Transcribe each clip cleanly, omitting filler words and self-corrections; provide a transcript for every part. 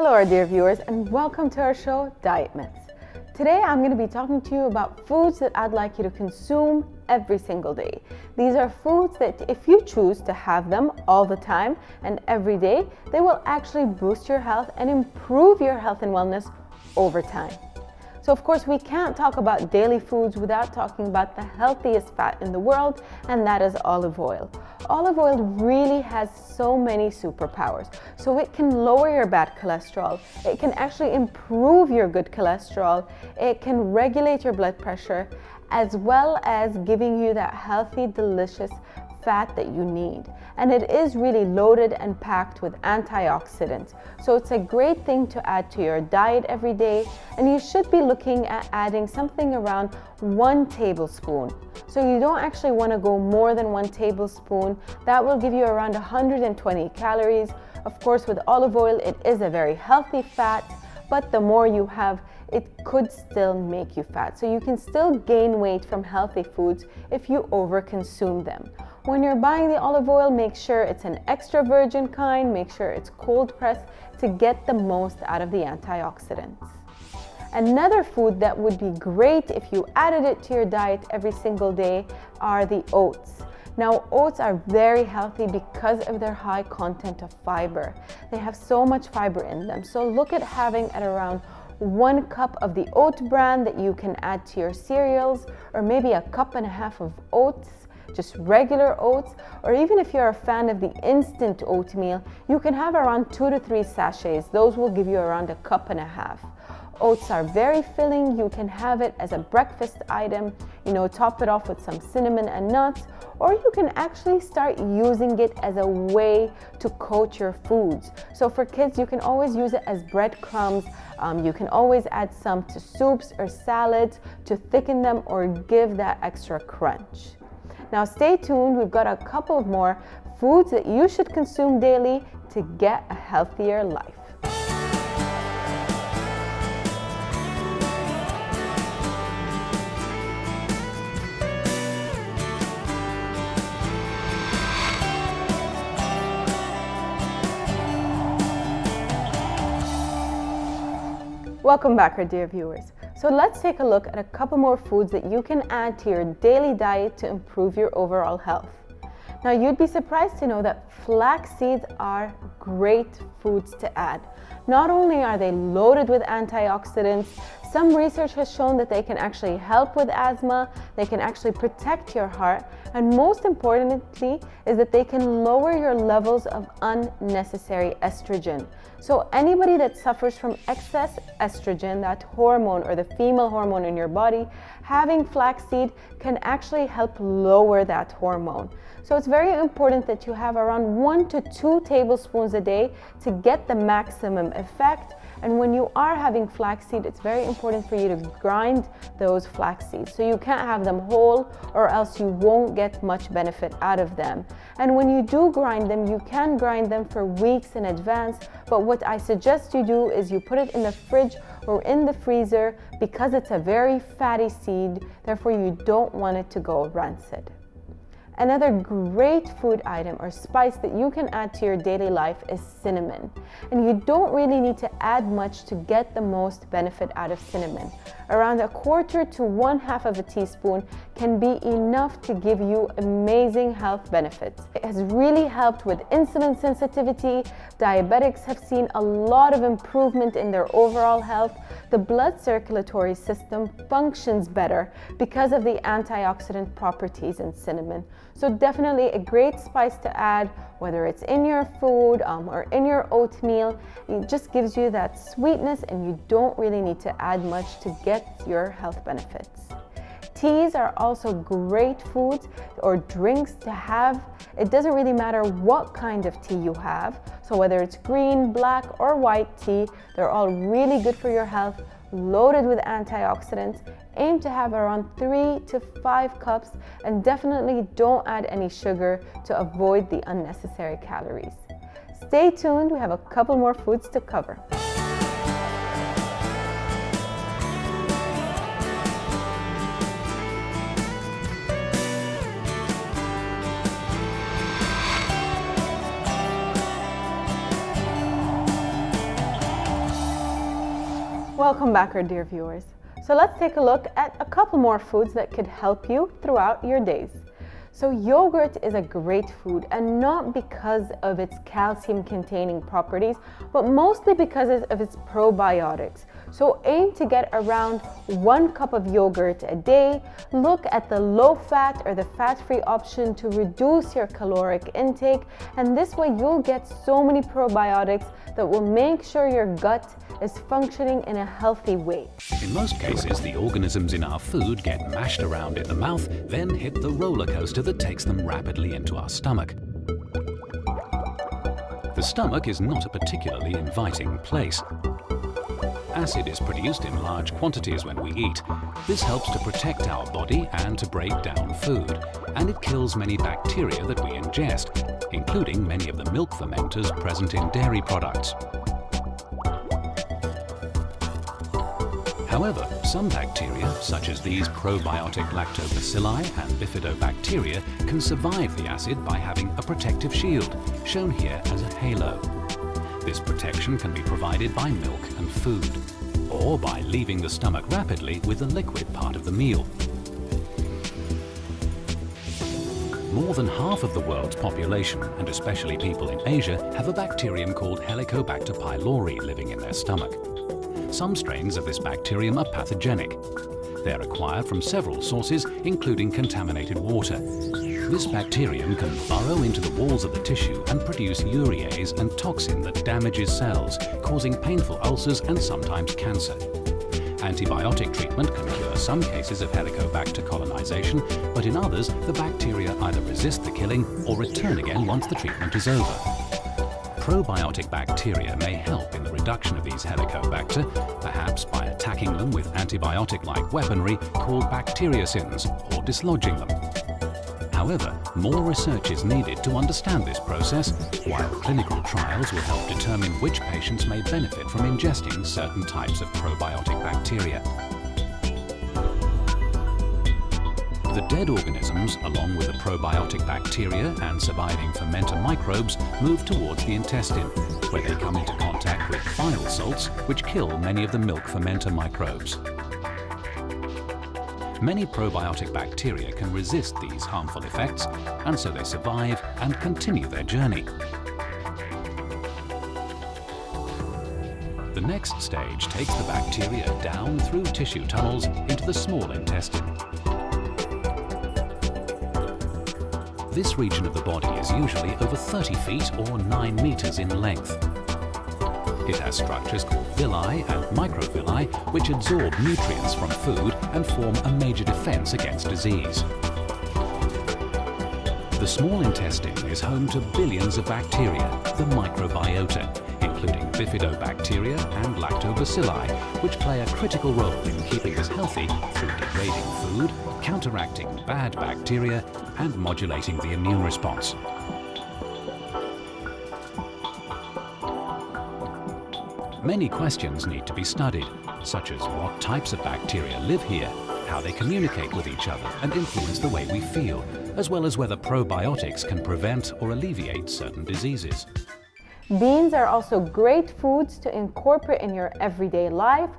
Hello, our dear viewers, and welcome to our show, Diet Myths. Today, I'm going to be talking to you about foods that I'd like you to consume every single day. These are foods that, if you choose to have them all the time and every day, they will actually boost your health and improve your health and wellness over time. So of course, we can't talk about daily foods without talking about the healthiest fat in the world, and that is olive oil. Olive oil really has so many superpowers. So it can lower your bad cholesterol, it can actually improve your good cholesterol, it can regulate your blood pressure, as well as giving you that healthy, delicious fat that you need. And it is really loaded and packed with antioxidants. So it's a great thing to add to your diet every day, and you should be looking at adding something around 1 tablespoon. So you don't actually want to go more than 1 tablespoon. That will give you around 120 calories. Of course, with olive oil, it is a very healthy fat, but the more you have, it could still make you fat. So you can still gain weight from healthy foods if you overconsume them. When you're buying the olive oil, make sure it's an extra virgin kind, make sure it's cold pressed to get the most out of the antioxidants. Another food that would be great if you added it to your diet every single day are the oats. Now, oats are very healthy because of their high content of fiber. They have so much fiber in them. So look at having at around 1 cup of the oat bran that you can add to your cereals, or maybe 1.5 cups of oats, just regular oats, or even if you're a fan of the instant oatmeal, you can have around 2 to 3 sachets. Those will give you around 1.5 cups. Oats are very filling. You can have it as a breakfast item, top it off with some cinnamon and nuts, or you can actually start using it as a way to coat your foods. So for kids, you can always use it as breadcrumbs. You can always add some to soups or salads to thicken them or give that extra crunch. Now stay tuned, we've got a couple of more foods that you should consume daily to get a healthier life. Welcome back, our dear viewers. So let's take a look at a couple more foods that you can add to your daily diet to improve your overall health. Now, you'd be surprised to know that flax seeds are great foods to add. Not only are they loaded with antioxidants, some research has shown that they can actually help with asthma, they can actually protect your heart, and most importantly is that they can lower your levels of unnecessary estrogen. So anybody that suffers from excess estrogen, that hormone or the female hormone in your body, having flaxseed can actually help lower that hormone. So it's very important that you have around 1 to 2 tablespoons a day to get the maximum effect. And when you are having flaxseed, it's very important for you to grind those flax seeds. So you can't have them whole, or else you won't get much benefit out of them. And when you do grind them, you can grind them for weeks in advance. But what I suggest you do is you put it in the fridge or in the freezer, because it's a very fatty seed. Therefore, you don't want it to go rancid. Another great food item or spice that you can add to your daily life is cinnamon. And you don't really need to add much to get the most benefit out of cinnamon. Around 1/4 to 1/2 teaspoon can be enough to give you amazing health benefits. It has really helped with insulin sensitivity. Diabetics have seen a lot of improvement in their overall health. The blood circulatory system functions better because of the antioxidant properties in cinnamon. So definitely a great spice to add, whether it's in your food or in your oatmeal. It just gives you that sweetness, and you don't really need to add much to get your health benefits. Teas are also great foods or drinks to have. It doesn't really matter what kind of tea you have. So whether it's green, black, or white tea, they're all really good for your health, loaded with antioxidants. Aim to have around 3 to 5 cups, and definitely don't add any sugar to avoid the unnecessary calories. Stay tuned, we have a couple more foods to cover. Welcome back, our dear viewers. So let's take a look at a couple more foods that could help you throughout your days. So yogurt is a great food, and not because of its calcium containing properties, but mostly because of its probiotics. So aim to get around 1 cup of yogurt a day. Look at the low fat or the fat-free option to reduce your caloric intake, and this way you'll get so many probiotics that will make sure your gut is functioning in a healthy way. In most cases, the organisms in our food get mashed around in the mouth, then hit the roller coaster that takes them rapidly into our stomach. The stomach is not a particularly inviting place. Acid is produced in large quantities when we eat. This helps to protect our body and to break down food, and it kills many bacteria that we ingest, including many of the milk fermenters present in dairy products. However, some bacteria, such as these probiotic lactobacilli and bifidobacteria, can survive the acid by having a protective shield, shown here as a halo. This protection can be provided by milk and food, or by leaving the stomach rapidly with the liquid part of the meal. More than half of the world's population, and especially people in Asia, have a bacterium called Helicobacter pylori living in their stomach. Some strains of this bacterium are pathogenic. They're acquired from several sources, including contaminated water. This bacterium can burrow into the walls of the tissue and produce urease and toxin that damages cells, causing painful ulcers and sometimes cancer. Antibiotic treatment can cure some cases of Helicobacter colonization, but in others, the bacteria either resist the killing or return again once the treatment is over. Probiotic bacteria may help in the reduction of these Helicobacter, perhaps by attacking them with antibiotic-like weaponry called bacteriocins or dislodging them. However, more research is needed to understand this process, while clinical trials will help determine which patients may benefit from ingesting certain types of probiotic bacteria. The dead organisms, along with the probiotic bacteria and surviving fermenter microbes, move towards the intestine, where they come into contact with bile salts, which kill many of the milk fermenter microbes. Many probiotic bacteria can resist these harmful effects, and so they survive and continue their journey. The next stage takes the bacteria down through tissue tunnels into the small intestine. This region of the body is usually over 30 feet or 9 meters in length. It has structures called villi and microvilli, which absorb nutrients from food and form a major defense against disease. The small intestine is home to billions of bacteria, the microbiota, including bifidobacteria and lactobacilli, which play a critical role in keeping us healthy through degrading food, counteracting bad bacteria, and modulating the immune response. Many questions need to be studied, such as what types of bacteria live here, how they communicate with each other and influence the way we feel, as well as whether probiotics can prevent or alleviate certain diseases. Beans are also great foods to incorporate in your everyday life.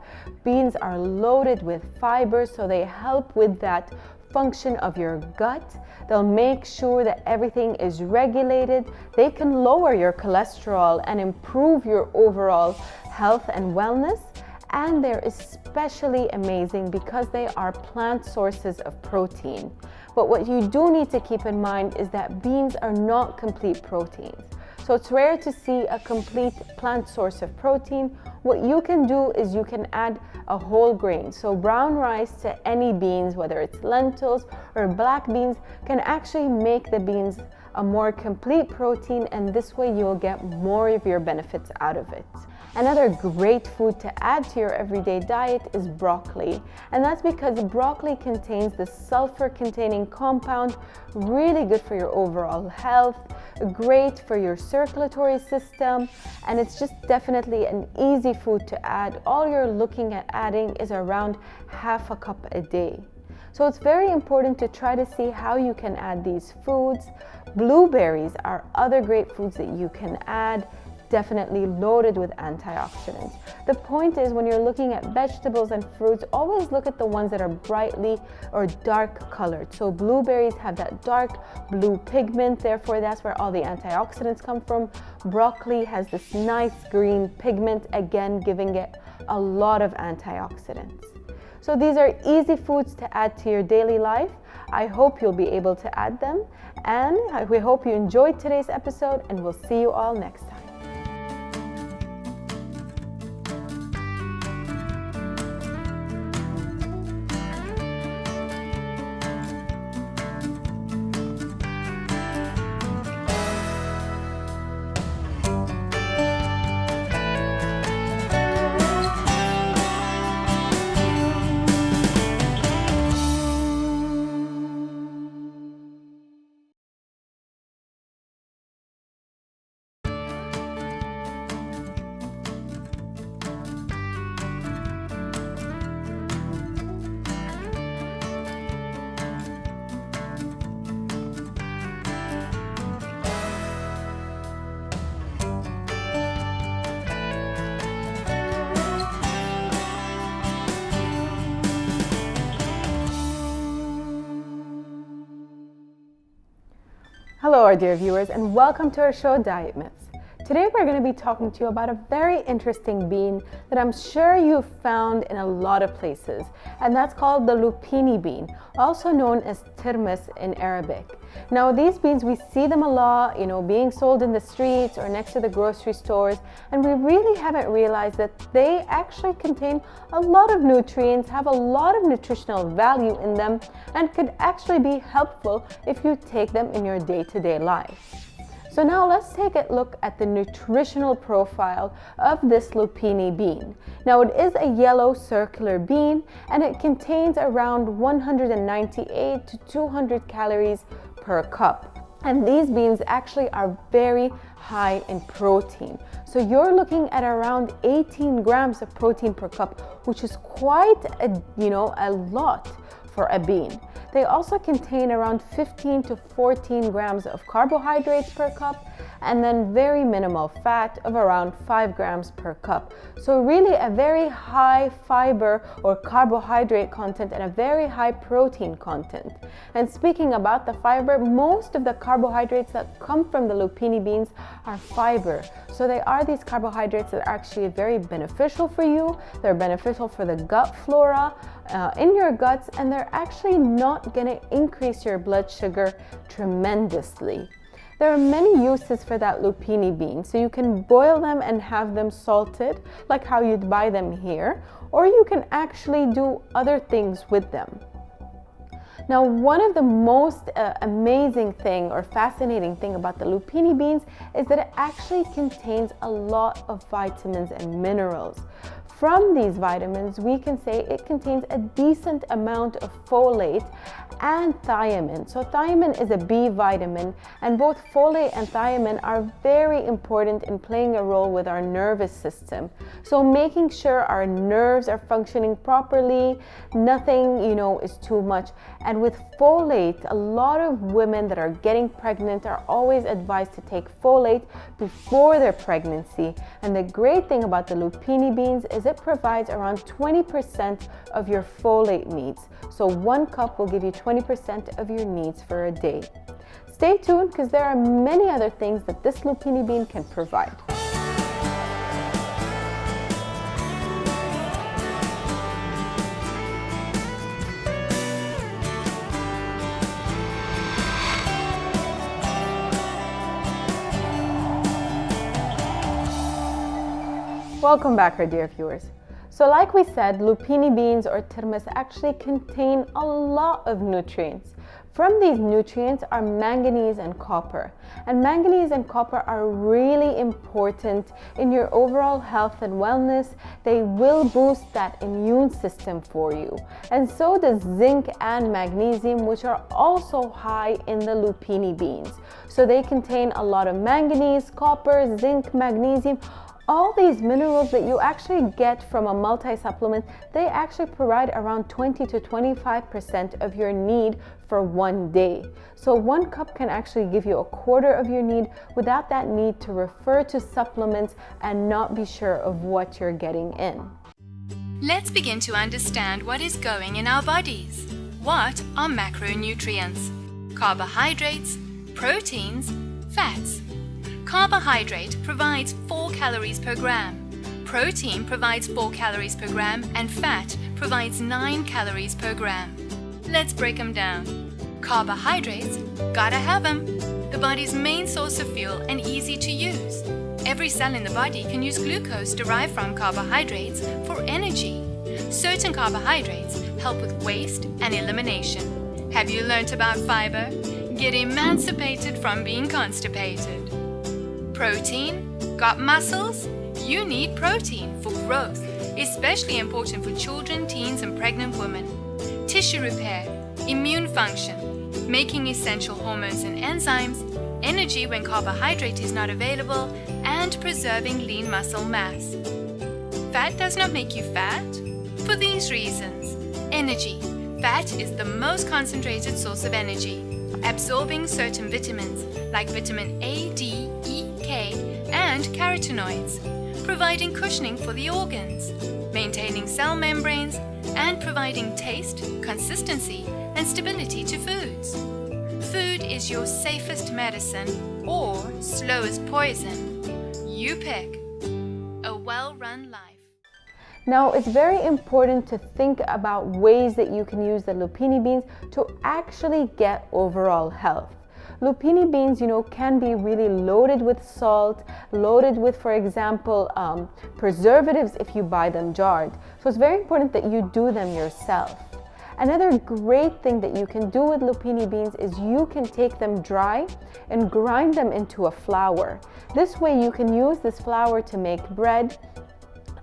Beans are loaded with fiber, so they help with that function of your gut. They'll make sure that everything is regulated. They can lower your cholesterol and improve your overall health and wellness. And they're especially amazing because they are plant sources of protein. But what you do need to keep in mind is that beans are not complete proteins. So it's rare to see a complete plant source of protein. What you can do is you can add a whole grain. So brown rice to any beans, whether it's lentils or black beans, can actually make the beans a more complete protein, and this way you'll get more of your benefits out of it. Another great food to add to your everyday diet is broccoli, and that's because broccoli contains the sulfur-containing compound, really good for your overall health, great for your circulatory system, and it's just definitely an easy food to add. All you're looking at adding is around half a cup a day. So it's very important to try to see how you can add these foods. Blueberries are other great foods that you can add. definitely loaded with antioxidants. The point is, when you're looking at vegetables and fruits, always look at the ones that are brightly or dark colored. So blueberries have that dark blue pigment, therefore that's where all the antioxidants come from. Broccoli has this nice green pigment, again giving it a lot of antioxidants. So these are easy foods to add to your daily life. I hope you'll be able to add them, and we hope you enjoyed today's episode, and we'll see you all next time. Hello, our dear viewers, and welcome to our show, Diet Myths. Today we're going to be talking to you about a very interesting bean that I'm sure you've found in a lot of places, and that's called the Lupini bean, also known as tirmis in Arabic. Now, these beans, we see them a lot, being sold in the streets or next to the grocery stores, and we really haven't realized that they actually contain a lot of nutrients, have a lot of nutritional value in them, and could actually be helpful if you take them in your day-to-day life. So now let's take a look at the nutritional profile of this Lupini bean. Now, it is a yellow circular bean, and it contains around 198 to 200 calories per cup. And these beans actually are very high in protein. So you're looking at around 18 grams of protein per cup, which is quite a lot for a bean. They also contain around 15 to 14 grams of carbohydrates per cup, and then very minimal fat of around 5 grams per cup. So really a very high fiber or carbohydrate content and a very high protein content. And speaking about the fiber, most of the carbohydrates that come from the Lupini beans are fiber. So they are these carbohydrates that are actually very beneficial for you. They're beneficial for the gut flora in your guts, and they're actually not going to increase your blood sugar tremendously. There are many uses for that Lupini bean. So you can boil them and have them salted, like how you'd buy them here, or you can actually do other things with them. Now, one of the most amazing thing or fascinating thing about the Lupini beans is that it actually contains a lot of vitamins and minerals. From these vitamins, we can say it contains a decent amount of folate and thiamine. So thiamine is a B vitamin, and both folate and thiamine are very important in playing a role with our nervous system. So making sure our nerves are functioning properly, nothing, is too much. And with folate, a lot of women that are getting pregnant are always advised to take folate before their pregnancy. And the great thing about the Lupini beans is it provides around 20% of your folate needs. So 1 cup will give you 20% of your needs for a day. Stay tuned, because there are many other things that this Lupini bean can provide. Welcome back, our dear viewers. So like we said, Lupini beans or tirmis actually contain a lot of nutrients. From these nutrients are manganese and copper. And manganese and copper are really important in your overall health and wellness. They will boost that immune system for you. And so does zinc and magnesium, which are also high in the Lupini beans. So they contain a lot of manganese, copper, zinc, magnesium, All these minerals that you actually get from a multi-supplement, they actually provide around 20 to 25% of your need for one day. So 1 cup can actually give you 1/4 of your need without that need to refer to supplements and not be sure of what you're getting in. Let's begin to understand what is going in our bodies. What are macronutrients? Carbohydrates, proteins, fats. Carbohydrate provides 4 calories per gram. Protein provides 4 calories per gram and fat provides 9 calories per gram. Let's break them down. Carbohydrates, gotta have them. The body's main source of fuel and easy to use. Every cell in the body can use glucose derived from carbohydrates for energy. Certain carbohydrates help with waste and elimination. Have you learnt about fiber? Get emancipated from being constipated. Protein, got muscles? You need protein for growth, especially important for children, teens, and pregnant women. Tissue repair, immune function, making essential hormones and enzymes, energy when carbohydrate is not available, and preserving lean muscle mass. Fat does not make you fat for these reasons. Energy. Fat is the most concentrated source of energy, absorbing certain vitamins like vitamin A, D, E, K, and carotenoids, providing cushioning for the organs, maintaining cell membranes, and providing taste, consistency, and stability to foods. Food is your safest medicine or slowest poison. You pick. A well-run life. Now, it's very important to think about ways that you can use the lupini beans to actually get overall health. Lupini beans, can be really loaded with salt, loaded with, for example, preservatives if you buy them jarred. So it's very important that you do them yourself. Another great thing that you can do with lupini beans is you can take them dry and grind them into a flour. This way you can use this flour to make bread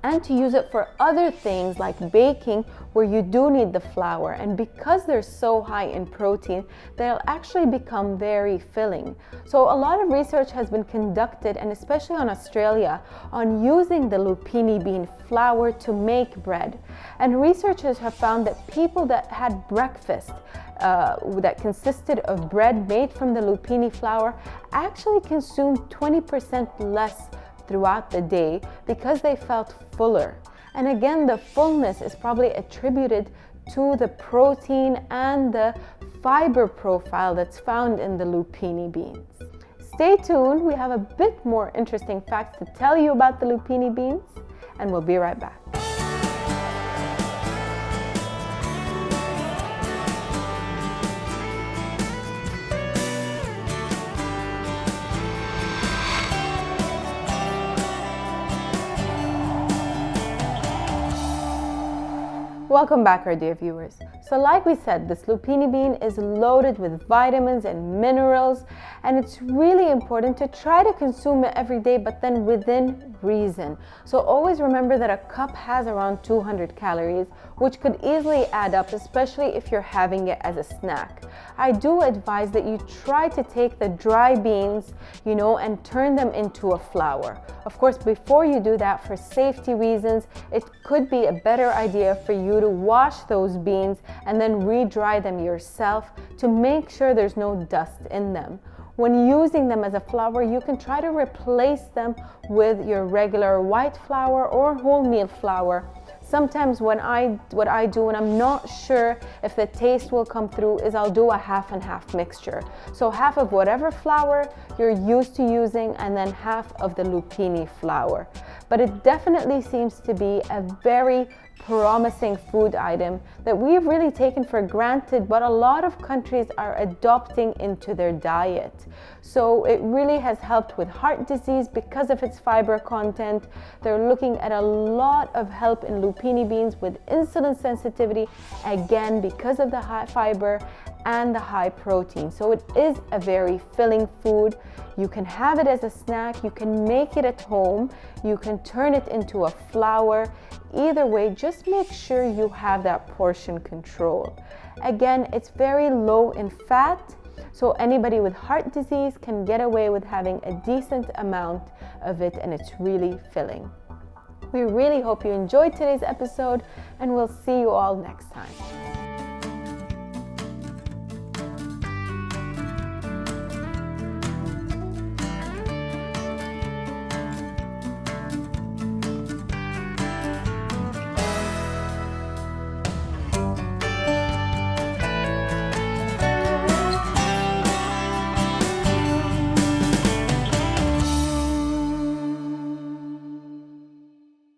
and to use it for other things like baking where you do need the flour. And because they're so high in protein, they'll actually become very filling. So a lot of research has been conducted, and especially on Australia, on using the lupini bean flour to make bread. And researchers have found that people that had breakfast that consisted of bread made from the lupini flour actually consumed 20% less throughout the day because they felt fuller. And again, the fullness is probably attributed to the protein and the fiber profile that's found in the lupini beans. Stay tuned, we have a bit more interesting facts to tell you about the lupini beans, and we'll be right back. Welcome back, our dear viewers. So like we said, this lupini bean is loaded with vitamins and minerals, and it's really important to try to consume it every day, but then within reason. So always remember that a cup has around 200 calories, which could easily add up, especially if you're having it as a snack. I do advise that you try to take the dry beans, and turn them into a flour. Of course, before you do that, for safety reasons, it could be a better idea for you to wash those beans and then re-dry them yourself to make sure there's no dust in them. When using them as a flour, you can try to replace them with your regular white flour or wholemeal flour. Sometimes what I do when I'm not sure if the taste will come through is I'll do a half and half mixture. So half of whatever flour you're used to using and then half of the lupini flour. But it definitely seems to be a very promising food item that we've really taken for granted, but a lot of countries are adopting into their diet. So it really has helped with heart disease because of its fiber content. They're looking at a lot of help in lupini beans with insulin sensitivity, again because of the high fiber and the high protein. So it is a very filling food. You can have it as a snack, you can make it at home, you can turn it into a flour. Either way, just make sure you have that portion control. Again, it's very low in fat, So anybody with heart disease can get away with having a decent amount of it, and it's really filling. We really hope you enjoyed today's episode, and we'll see you all next time.